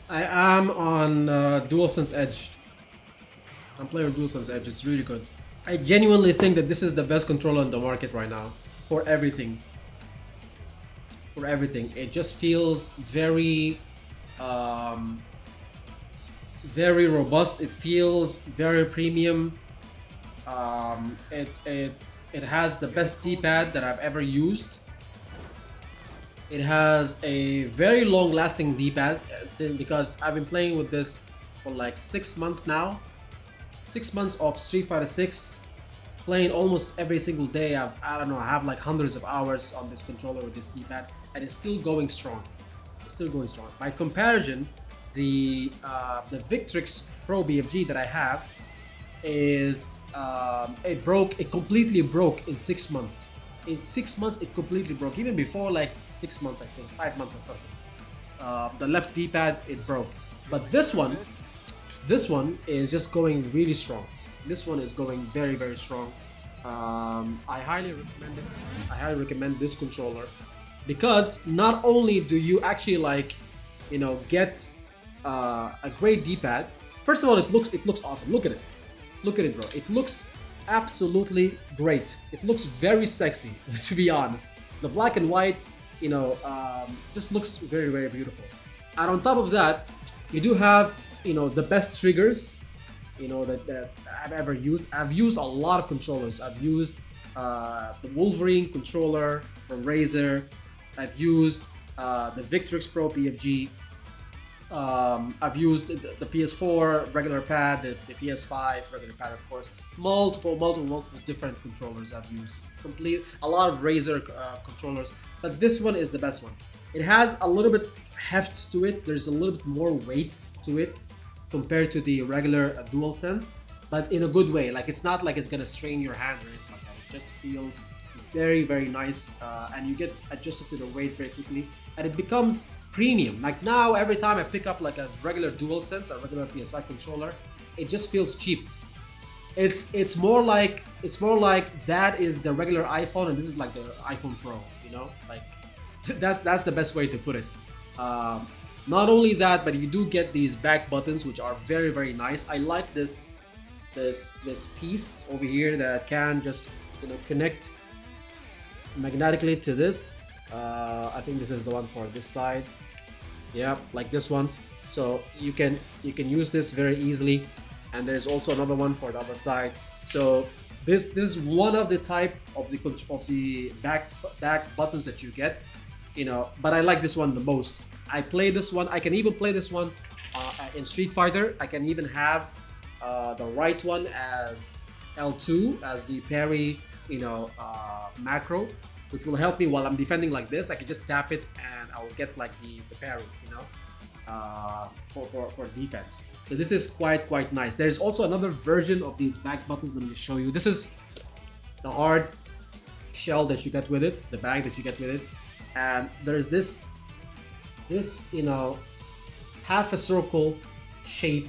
I am on DualSense Edge. I'm playing with DualSense Edge. It's really good. I genuinely think that this is the best controller on the market right now for everything. For everything, it just feels um, very robust. It feels very premium. It has the best D-pad that I've ever used. It has a very long-lasting D-pad because I've been playing with this for like 6 months now. 6 months of Street Fighter 6, playing almost every single day. I don't know, I have like hundreds of hours on this controller with this D-pad, and it's still going strong. It's still going strong. By comparison, the Victrix Pro BFG that I have is it completely broke in 6 months. In 6 months, it completely broke. Even before like 6 months, I think 5 months or something. The left D-pad it broke, but this one is just going really strong. This one is going very strong. I highly recommend it. I highly recommend this controller because not only do you actually get a great D-pad. First of all, it looks awesome. Look at it. Look at it, bro. It looks absolutely great. It looks very sexy, to be honest. The black and white, just looks very beautiful. And on top of that, you do have, the best triggers, that I've ever used. I've used a lot of controllers. I've used the Wolverine controller from Razer. I've used the Victrix Pro BFG. I've used the PS4 regular pad, the PS5 regular pad, of course. Multiple different controllers I've used. A lot of Razer controllers, but this one is the best one. It has a little bit heft to it. There's a little bit more weight to it compared to the regular DualSense, but in a good way. Like, it's not like it's gonna strain your hand or anything like that. It just feels very nice, and you get adjusted to the weight very quickly, and it becomes premium. Like, now every time I pick up like a regular DualSense, a regular PS5 controller, it just feels cheap. It's more like that is the regular iPhone and this is like the iPhone Pro, like that's the best way to put it. Not only that, but you do get these back buttons, which are very nice. I like this piece over here that can just connect magnetically to this. I think this is the one for this side. Yeah, like this one. So you can use this very easily, and there's also another one for the other side. So this is one of the type of the back buttons that you get, but I like this one the most. I play this one. I can even play this one in Street Fighter. I can even have the right one as L2 as the parry, macro, which will help me while I'm defending like this. I can just tap it and I will get like the parry, for defense. So this is quite nice. There's also another version of these back buttons. Let me just show you. This is the hard shell that you get with it, the bag that you get with it, and there's this half a circle shape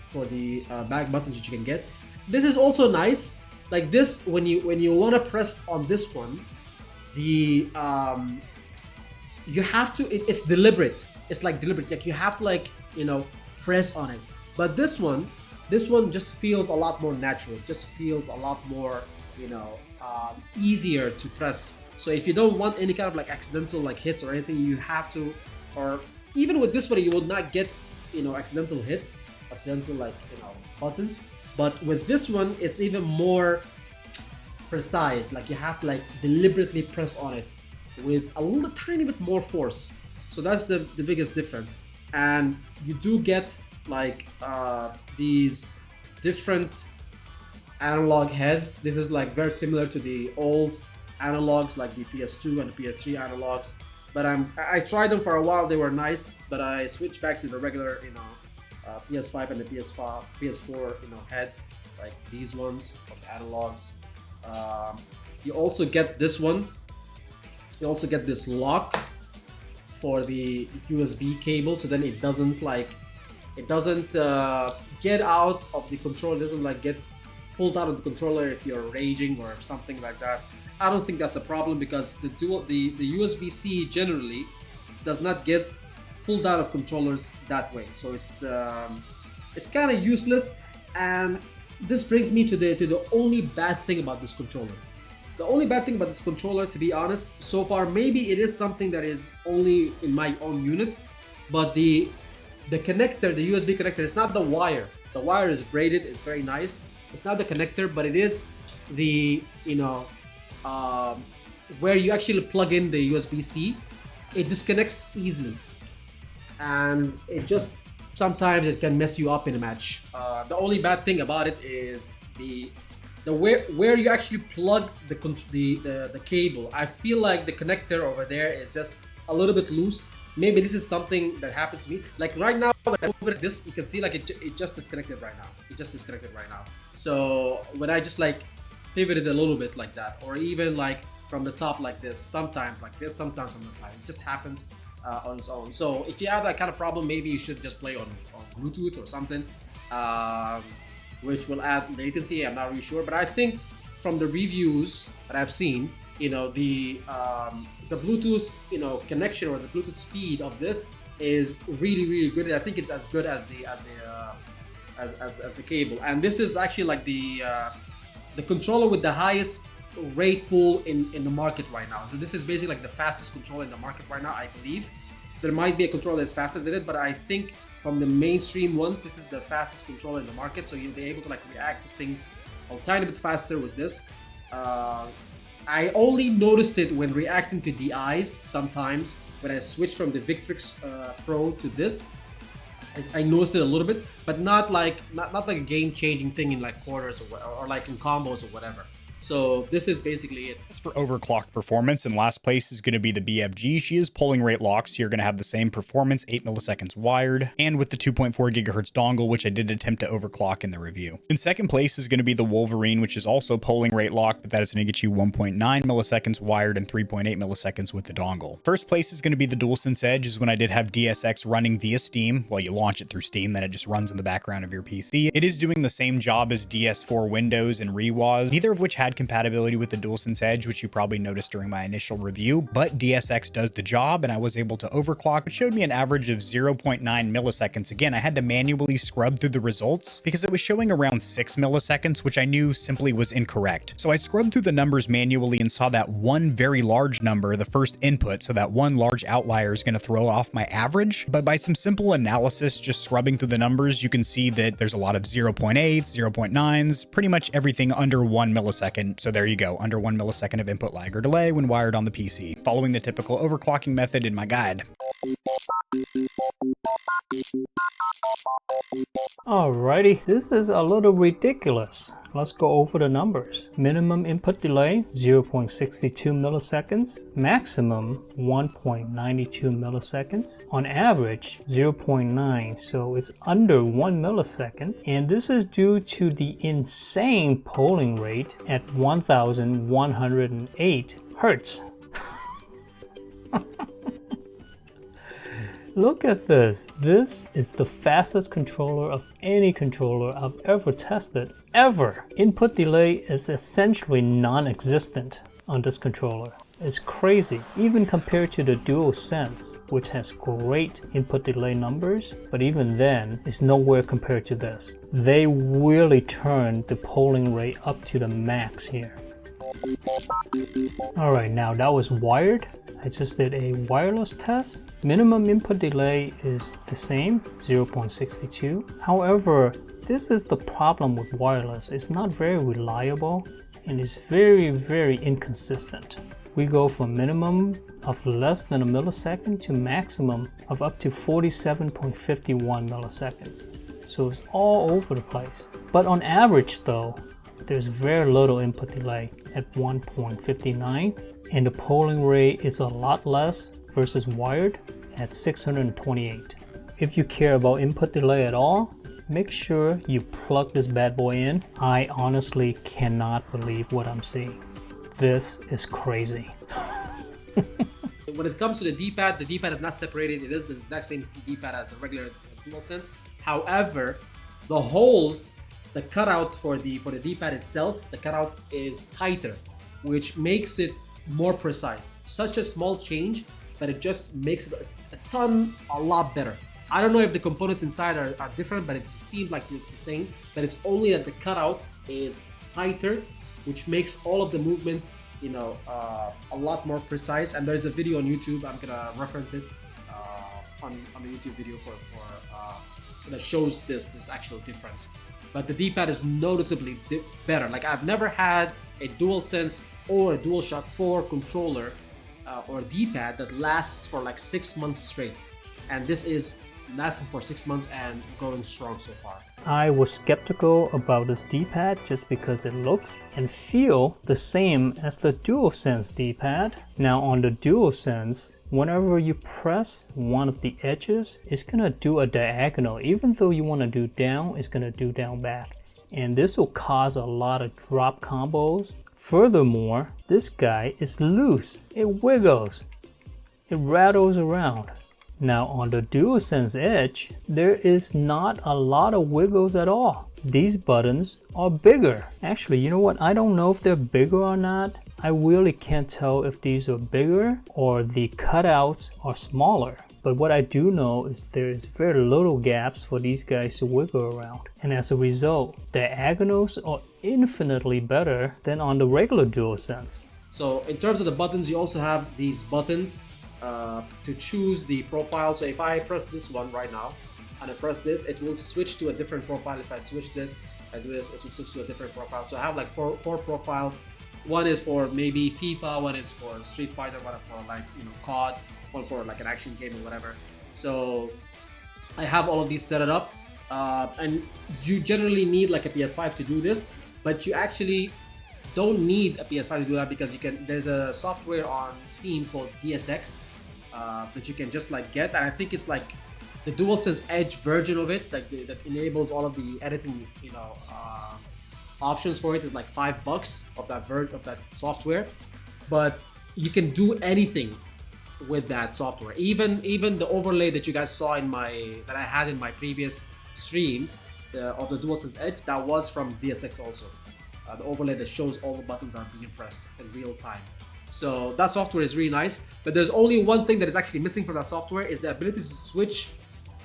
for the back buttons that you can get. This is also nice. Like this, when you want to press on this one, the you have to. It's deliberate. It's like deliberate. Like you have to press on it. But this one just feels a lot more natural. It just feels a lot more easier to press. So if you don't want any kind of like accidental like hits or anything, you have to. Or even with this one, you will not get accidental hits, accidental buttons. But with this one, it's even more precise. Like you have to deliberately press on it with a little tiny bit more force. So that's the biggest difference. And you do get these different analog heads. This is very similar to the old analogs, like the PS2 and the PS3 analogs. But I tried them for a while. They were nice, but I switched back to the regular PS5 and the PS4 heads, like these ones of the analogs. You also get this one. You also get this lock for the USB cable, so then it doesn't get out of the controller. It doesn't get pulled out of the controller if you're raging or if something like that. I don't think that's a problem because the USB-C generally does not get pulled out of controllers that way. So it's kind of useless. And this brings me to the only bad thing about this controller. The only bad thing about this controller, to be honest, so far, maybe it is something that is only in my own unit, but the connector, the USB connector, it's not the wire. The wire is braided, it's very nice. It's not the connector, but it is the, where you actually plug in the USB-C. It disconnects easily. And it just, sometimes it can mess you up in a match. The only bad thing about it is the where you actually plug the cable. I feel like the connector over there is just a little bit loose. Maybe this is something that happens to me. Like right now, when I move it this, you can see like it just disconnected right now. It just disconnected right now. So when I just like pivot it a little bit like that, or even like from the top like this, sometimes like this, sometimes on the side, it just happens on its own. So if you have that kind of problem, maybe you should just play on Bluetooth or something. Which will add latency. I'm not really sure, but I think from the reviews that I've seen, the Bluetooth, connection or the Bluetooth speed of this is really good. I think it's as good as the cable. And this is actually like the controller with the highest rate pool in the market right now. So this is basically like the fastest controller in the market right now, I believe. There might be a controller that's faster than it, but I think from the mainstream ones, this is the fastest controller in the market. So you'll be able to like react to things a tiny bit faster with this. I only noticed it when reacting to DIs sometimes when I switched from the Victrix Pro to this. I noticed it a little bit, but not like a game-changing thing in like quarters or like in combos or whatever. So this is basically it. As for overclock performance, in last place is going to be the BFG. She is polling rate locked, so you're going to have the same performance, 8 milliseconds wired, and with the 2.4 gigahertz dongle, which I did attempt to overclock in the review. In second place is going to be the Wolverine, which is also polling rate locked, but that is going to get you 1.9 milliseconds wired and 3.8 milliseconds with the dongle. First place is going to be the DualSense Edge, is when I did have DSX running via Steam. Well, you launch it through Steam, then it just runs in the background of your PC. It is doing the same job as DS4 Windows and ReWAS, neither of which had compatibility with the DualSense Edge, which you probably noticed during my initial review, but DSX does the job, and I was able to overclock, which showed me an average of 0.9 milliseconds. Again, I had to manually scrub through the results because it was showing around 6 milliseconds, which I knew simply was incorrect. So I scrubbed through the numbers manually and saw that one very large number, the first input, so that one large outlier is going to throw off my average. But by some simple analysis, just scrubbing through the numbers, you can see that there's a lot of 0.8s, 0.9s, pretty much everything under 1 millisecond. So there you go, under 1 millisecond of input lag or delay when wired on the PC, following the typical overclocking method in my guide. Alrighty, this is a little ridiculous. Let's go over the numbers. Minimum input delay 0.62 milliseconds, maximum 1.92 milliseconds, on average 0.9, so it's under 1 millisecond, and this is due to the insane polling rate at 1108 hertz. Look at this. This is the fastest controller of any controller I've ever tested, ever. Input delay is essentially non-existent on this controller. It's crazy, even compared to the DualSense, which has great input delay numbers, but even then, it's nowhere compared to this. They really turned the polling rate up to the max here. Alright, now that was wired. I just did a wireless test. Minimum input delay is the same, 0.62. However, this is the problem with wireless. It's not very reliable and it's very inconsistent. We go from minimum of less than a millisecond to maximum of up to 47.51 milliseconds. So it's all over the place. But on average though, there's very little input delay at 1.59, and the polling rate is a lot less versus wired at 628. If you care about input delay at all, make sure you plug this bad boy in. I honestly cannot believe what I'm seeing. This is crazy. When it comes to the D-pad is not separated. It is the exact same D-pad as the regular DualSense. However, the holes, the cutout for the D-pad itself, the cutout is tighter, which makes it more precise. Such a small change, but it just makes it a a lot better. I don't know if the components inside are different, but it seems like it's the same. But it's only that the cutout is tighter, which makes all of the movements, you know, a lot more precise. And there's a video on YouTube. I'm gonna reference it on a YouTube video that shows this actual difference. But the D-pad is noticeably better. Like I've never had a DualSense or a DualShock 4 controller or D-pad that lasts for like 6 months straight, and this is lasting for 6 months and going strong so far. I was skeptical about this D-pad just because it looks and feel the same as the DualSense D-pad. Now on the DualSense, whenever you press one of the edges, it's gonna do a diagonal. Even though you want to do down, it's gonna do down back. And this will cause a lot of drop combos. Furthermore, this guy is loose. It wiggles. It rattles around. Now on the DualSense Edge, there is not a lot of wiggles at all. These buttons are bigger. Actually, you know what? I don't know if they're bigger or not. I really can't tell if these are bigger or the cutouts are smaller. But what I do know is there is very little gaps for these guys to wiggle around. And as a result, diagonals are infinitely better than on the regular DualSense. So in terms of the buttons, you also have these buttons to choose the profile. So if I press this one right now and I press this, it will switch to a different profile. If I switch this and do this, it will switch to a different profile. So I have like four profiles. One is for maybe FIFA, one is for Street Fighter, one for like, you know, COD, one for like an action game or whatever. So I have all of these set it up, and you generally need like a PS5 to do this, but you actually don't need a PS5 to do that, because there's a software on Steam called DSX that you can just like get, and I think it's like the DualSense Edge version of it, like that enables all of the editing, you know, options for it. Is like $5 of that software, but you can do anything with that software. Even the overlay that you guys saw that I had in my previous streams of the DualSense Edge, that was from DSX also. The overlay that shows all the buttons that are being pressed in real time. So that software is really nice, but there's only one thing that is actually missing from that software, is the ability to switch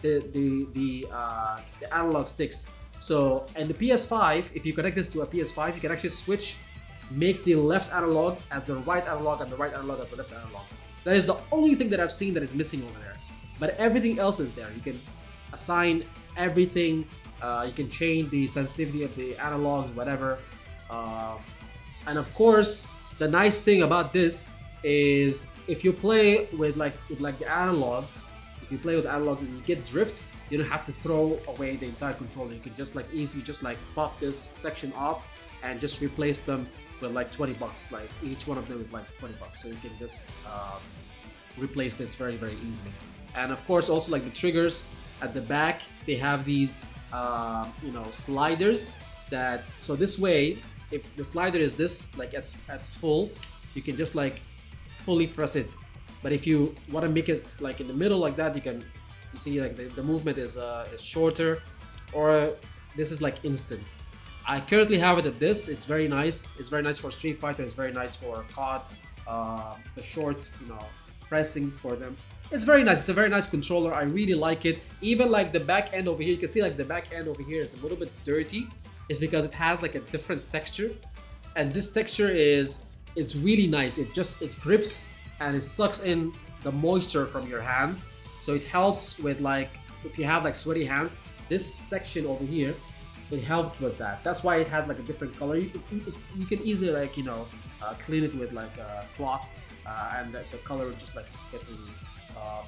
the analog sticks. So in the PS5, if you connect this to a PS5, you can actually make the left analog as the right analog and the right analog as the left analog. That is the only thing that I've seen that is missing over there. But everything else is there. You can assign everything. You can change the sensitivity of the analogs, whatever. And of course, the nice thing about this is if you play with the analogs, if you play with analogs and you get drift, you don't have to throw away the entire controller. You can just like easily just like pop this section off and just replace them with like $20. Like each one of them is like $20, so you can just replace this very, very easily. And of course, also like the triggers at the back, they have these you know, sliders that, so this way, if the slider is this like at full, you can just like fully press it. But if you want to make it like in the middle like that, you see like the movement is shorter, or this is like instant. I currently have it at this. It's very nice. It's very nice for Street Fighter. It's very nice for COD. The short, you know, pressing for them. It's very nice. It's a very nice controller. I really like it. Even like the back end over here, you can see like the back end over here is a little bit dirty. It's because it has like a different texture, and this texture is really nice. It grips and it sucks in the moisture from your hands. So it helps with like if you have like sweaty hands. This section over here, it helped with that. That's why it has like a different color. You can easily like, you know, clean it with like a cloth, and the color will just like get removed.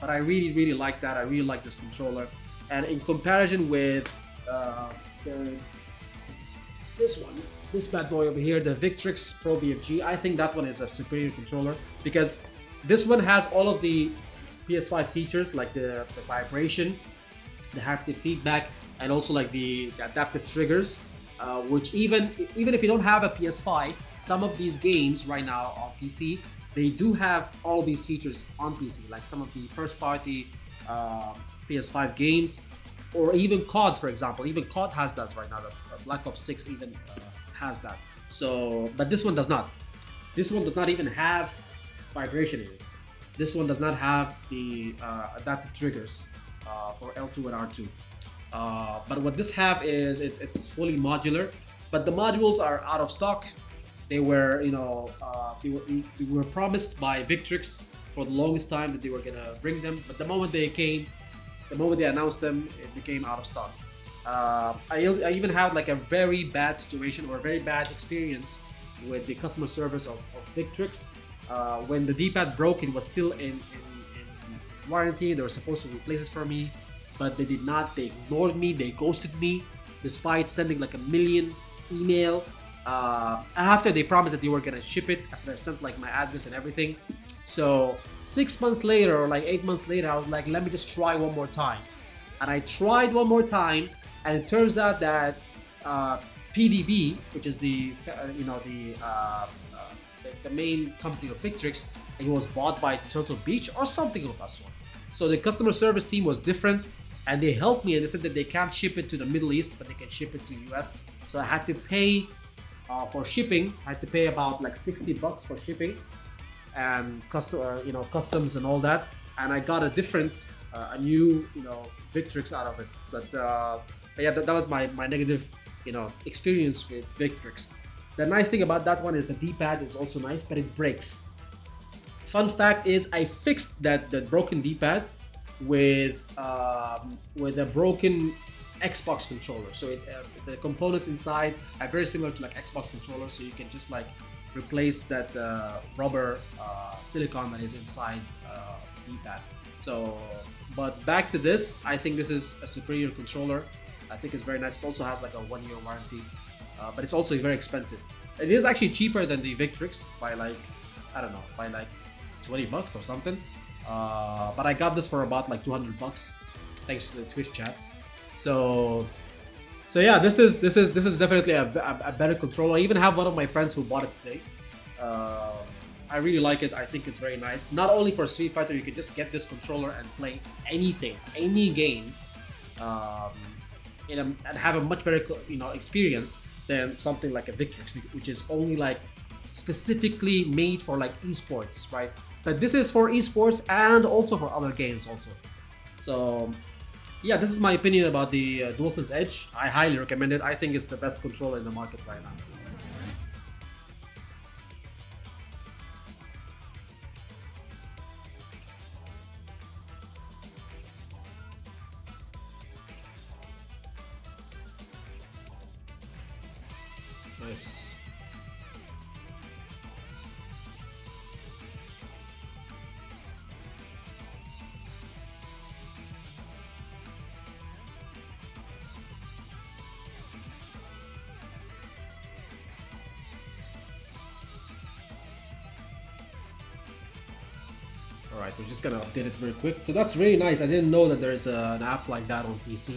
But I really, really like that. I really like this controller. And in comparison with this bad boy over here, the Victrix Pro BFG, I think that one is a superior controller, because this one has all of the PS5 features, like the vibration, the haptic feedback, and also like the adaptive triggers, which even if you don't have a PS5, some of these games right now on PC, they do have all these features on PC, like some of the first-party PS5 games, or even COD, for example. Even COD has that right now. Black Ops 6 even has that. So, but this one does not. This one does not even have vibration in it. This one does not have the adaptive triggers for L2 and R2. But what this have is it's fully modular, but the modules are out of stock. They were, they were promised by Victrix for the longest time that they were gonna bring them, but the moment they announced them, it became out of stock. I even had like a very bad situation or a very bad experience with the customer service of Victrix. When the D-pad broke, it was still in warranty. They were supposed to replace it for me, but they did not. They ignored me. They ghosted me, despite sending like a million email. After they promised that they were gonna ship it, after I sent like my address and everything. So 6 months later, or like 8 months later, I was like, let me just try one more time. And I tried one more time, and it turns out that PDB, which is the main company of Victrix, it was bought by Turtle Beach or something of that sort. So the customer service team was different, and they helped me, and they said that they can't ship it to the Middle East, but they can ship it to US. So I had to pay for shipping. I had to pay about like $60 for shipping and customs and all that. And I got a new Victrix out of it. But yeah, that was my negative experience with Victrix. The nice thing about that one is the D-pad is also nice, but it breaks. Fun fact is I fixed that broken D-pad with a broken Xbox controller. So the components inside are very similar to like Xbox controllers, so you can just like replace that rubber silicone that is inside D-pad. So, but back to this, I think this is a superior controller. I think it's very nice. It also has like a 1-year warranty, but it's also very expensive. It is actually cheaper than the Victrix by like, I don't know, by like $20 or something. But I got this for about like $200 thanks to the Twitch chat. So yeah, this is definitely a better controller. I even have one of my friends who bought it today. I really like it. I think it's very nice. Not only for Street Fighter, you can just get this controller and play anything, any game, and have a much better experience than something like a Victrix, which is only like specifically made for like esports, right? But this is for esports and also for other games also. So yeah, this is my opinion about the DualSense Edge. I highly recommend it. I think it's the best controller in the market right now. Nice. Alright, we're just gonna update it very quick. So that's really nice. I didn't know that there's an app like that on PC.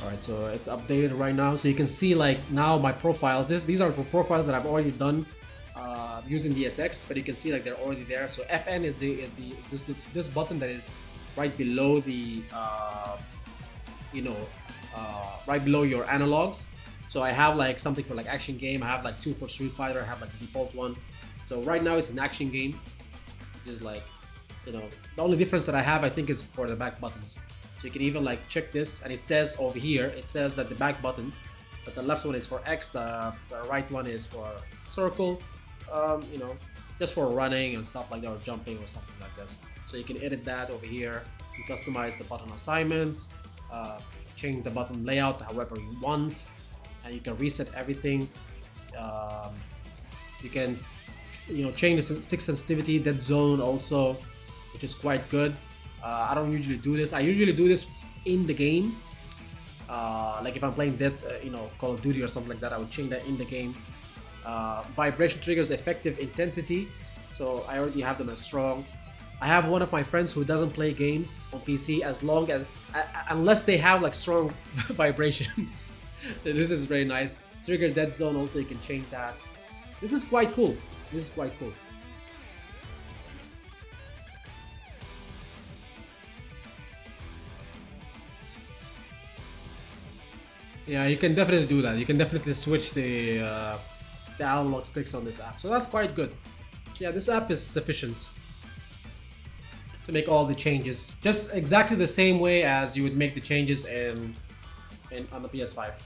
Alright, so it's updated right now. So you can see like now my profiles. These are profiles that I've already done using the SX, but you can see like they're already there. So FN is this button that is right below the right below your analogs. So I have like something for like action game. I have like 2 for Street Fighter. I have like the default one. So right now it's an action game. Just like, the only difference that I have, I think, is for the back buttons. So you can even like check this, and it says over here, it says that the back buttons, but the left one is for X, the right one is for circle, just for running and stuff like that, or jumping or something like this. So you can edit that over here. You customize the button assignments, change the button layout however you want, and you can reset everything. You can change the stick sensitivity, dead zone also, which is quite good. I don't usually do this. I usually do this in the game. Like if I'm playing Call of Duty or something like that, I would change that in the game. Vibration triggers effective intensity, so I already have them as strong. I have one of my friends who doesn't play games on PC unless they have like strong vibrations. This is very nice. Trigger dead zone also, you can change that. This is quite cool. This is quite cool. Yeah, you can definitely do that. You can definitely switch the analog sticks on this app. So that's quite good. So yeah, this app is sufficient to make all the changes, just exactly the same way as you would make the changes on the PS5.